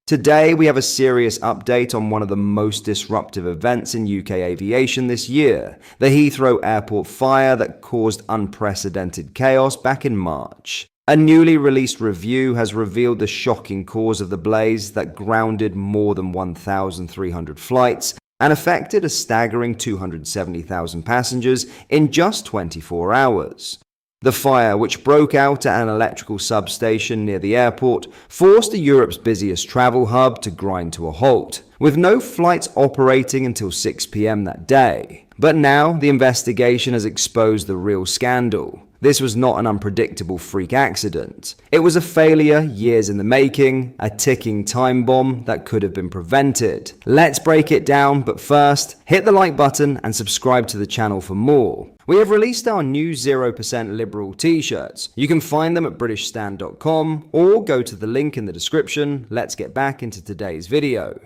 Today, we have a serious update on one of the most disruptive events in UK aviation this year, the Heathrow Airport fire that caused unprecedented chaos back in March. A newly released review has revealed the shocking cause of the blaze that grounded more than 1,300 flights and affected a staggering 270,000 passengers in just 24 hours. The fire, which broke out at an electrical substation near the airport, forced Europe's busiest travel hub to grind to a halt, with no flights operating until 6 p.m. that day. But now, the investigation has exposed the real scandal. This was not an unpredictable freak accident. It was a failure years in the making, a ticking time bomb that could have been prevented. Let's break it down, but first, hit the like button and subscribe to the channel for more. We have released our new 0% Liberal t-shirts. You can find them at britishstand.com or go to the link in the description. Let's get back into today's video.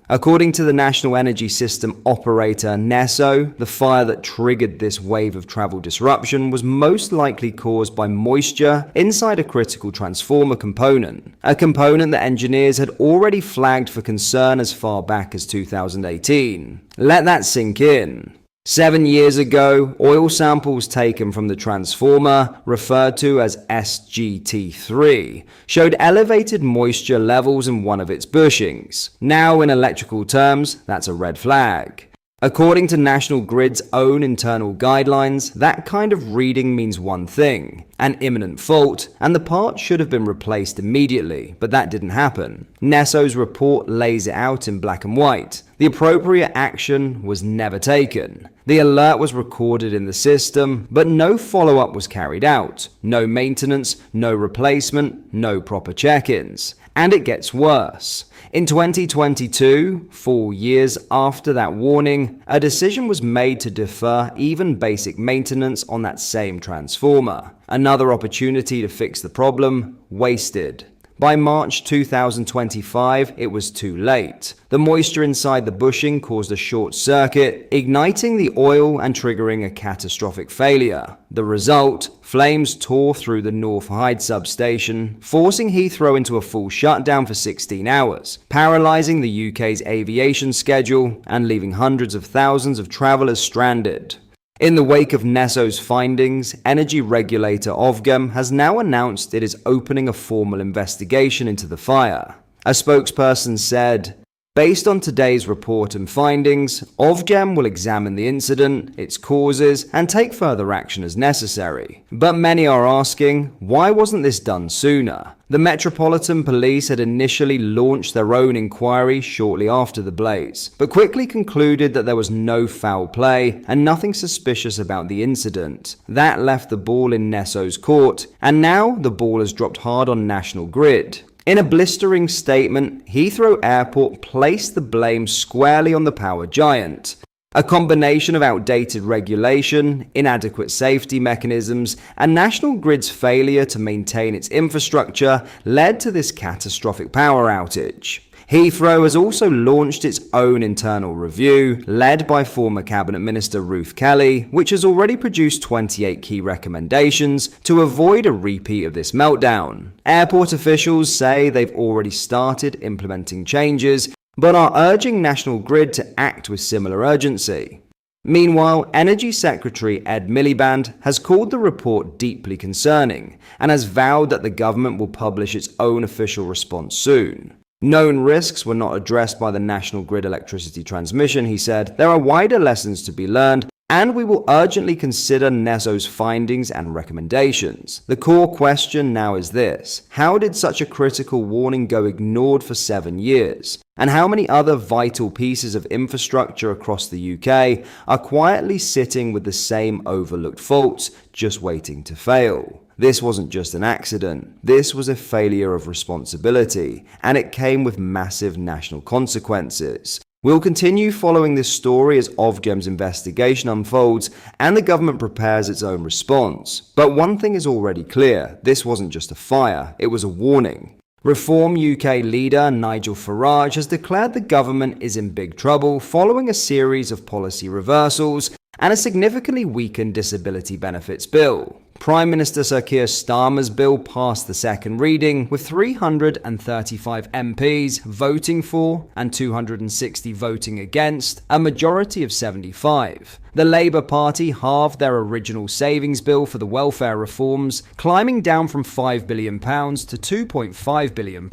According to the National Energy System operator NESO, the fire that triggered this wave of travel disruption was most likely caused by moisture inside a critical transformer component, a component that engineers had already flagged for concern as far back as 2018. Let that sink in. 7 years ago, oil samples taken from the transformer, referred to as SGT3, showed elevated moisture levels in one of its bushings. Now, in electrical terms, that's a red flag. According to National Grid's own internal guidelines, that kind of reading means one thing: an imminent fault, and the part should have been replaced immediately, but that didn't happen. NESO's report lays it out in black and white. The appropriate action was never taken. The alert was recorded in the system, but no follow-up was carried out. No maintenance, no replacement, no proper check-ins. And it gets worse. In 2022, 4 years after that warning, a decision was made to defer even basic maintenance on that same transformer. Another opportunity to fix the problem, wasted. By March 2025, it was too late. The moisture inside the bushing caused a short circuit, igniting the oil and triggering a catastrophic failure. The result? Flames tore through the North Hyde substation, forcing Heathrow into a full shutdown for 16 hours, paralysing the UK's aviation schedule and leaving hundreds of thousands of travellers stranded. In the wake of NESO's findings, energy regulator Ofgem has now announced it is opening a formal investigation into the fire. A spokesperson said, "Based on today's report and findings, Ofgem will examine the incident, its causes, and take further action as necessary." But many are asking, why wasn't this done sooner? The Metropolitan Police had initially launched their own inquiry shortly after the blaze, but quickly concluded that there was no foul play and nothing suspicious about the incident. That left the ball in NESO's court, and now the ball has dropped hard on National Grid. In a blistering statement, Heathrow Airport placed the blame squarely on the power giant. A combination of outdated regulation, inadequate safety mechanisms, and National Grid's failure to maintain its infrastructure led to this catastrophic power outage. Heathrow has also launched its own internal review, led by former Cabinet Minister Ruth Kelly, which has already produced 28 key recommendations to avoid a repeat of this meltdown. Airport officials say they've already started implementing changes, but are urging National Grid to act with similar urgency. Meanwhile, Energy Secretary Ed Miliband has called the report deeply concerning and has vowed that the government will publish its own official response soon. Known risks were not addressed by the National Grid electricity transmission, he said. There are wider lessons to be learned, and we will urgently consider NESO's findings and recommendations. The core question now is this: how did such a critical warning go ignored for 7 years? And how many other vital pieces of infrastructure across the UK are quietly sitting with the same overlooked faults, just waiting to fail? This wasn't just an accident. This was a failure of responsibility, and it came with massive national consequences. We'll continue following this story as Ofgem's investigation unfolds and the government prepares its own response. But one thing is already clear: this wasn't just a fire, it was a warning. Reform UK leader Nigel Farage has declared the government is in big trouble following a series of policy reversals and a significantly weakened disability benefits bill. Prime Minister Sir Keir Starmer's bill passed the second reading, with 335 MPs voting for and 260 voting against, a majority of 75. The Labour Party halved their original savings bill for the welfare reforms, climbing down from £5 billion to £2.5 billion.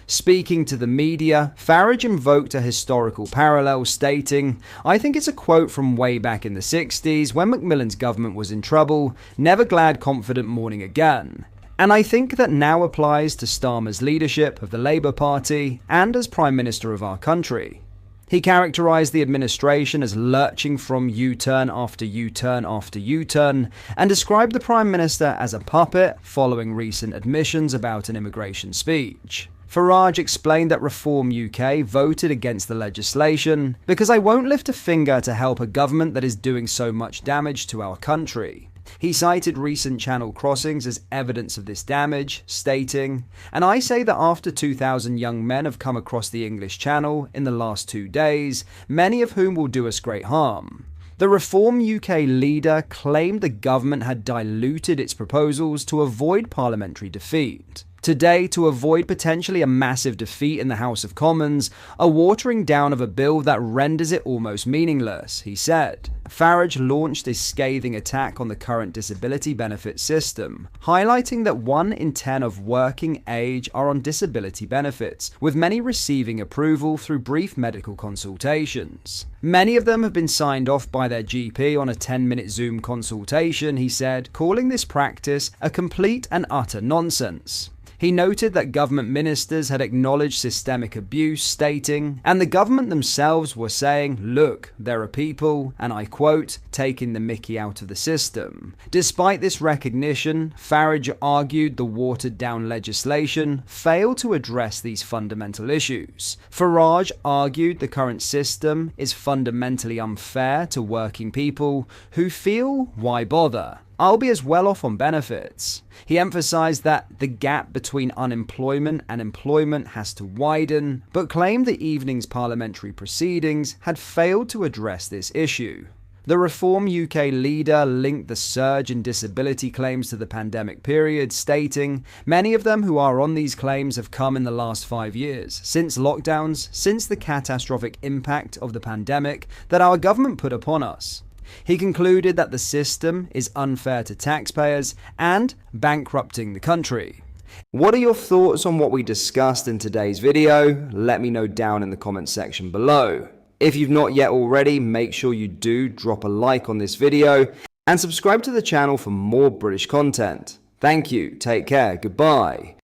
Speaking to the media, Farage invoked a historical parallel, stating, "I think it's a quote from way back in the 60s when Macmillan's government was in trouble, never glad, confident, morning again." And I think that now applies to Starmer's leadership of the Labour Party and as Prime Minister of our country. He characterised the administration as lurching from U-turn after U-turn after U-turn, and described the Prime Minister as a puppet following recent admissions about an immigration speech. Farage explained that Reform UK voted against the legislation because I won't lift a finger to help a government that is doing so much damage to our country. He cited recent channel crossings as evidence of this damage, stating, "And I say that after 2,000 young men have come across the English Channel in the last 2 days, many of whom will do us great harm." The Reform UK leader claimed the government had diluted its proposals to avoid parliamentary defeat. Today, to avoid potentially a massive defeat in the House of Commons, a watering down of a bill that renders it almost meaningless, he said. Farage launched a scathing attack on the current disability benefit system, highlighting that 1 in 10 of working age are on disability benefits, with many receiving approval through brief medical consultations. Many of them have been signed off by their GP on a 10-minute Zoom consultation, he said, calling this practice a complete and utter nonsense. He noted that government ministers had acknowledged systemic abuse, stating, "And the government themselves were saying, look, there are people," and I quote, "taking the mickey out of the system." Despite this recognition, Farage argued the watered-down legislation failed to address these fundamental issues. Farage argued the current system is fundamentally unfair to working people who feel, why bother? I'll be as well off on benefits. He emphasized that the gap between unemployment and employment has to widen, but claimed the evening's parliamentary proceedings had failed to address this issue. The Reform UK leader linked the surge in disability claims to the pandemic period, stating, "Many of them who are on these claims have come in the last 5 years, since lockdowns, since the catastrophic impact of the pandemic that our government put upon us." He concluded that the system is unfair to taxpayers and bankrupting the country. What are your thoughts on what we discussed in today's video? Let me know down in the comments section below. If you've not yet already, make sure you do drop a like on this video and subscribe to the channel for more British content. Thank you, take care, goodbye.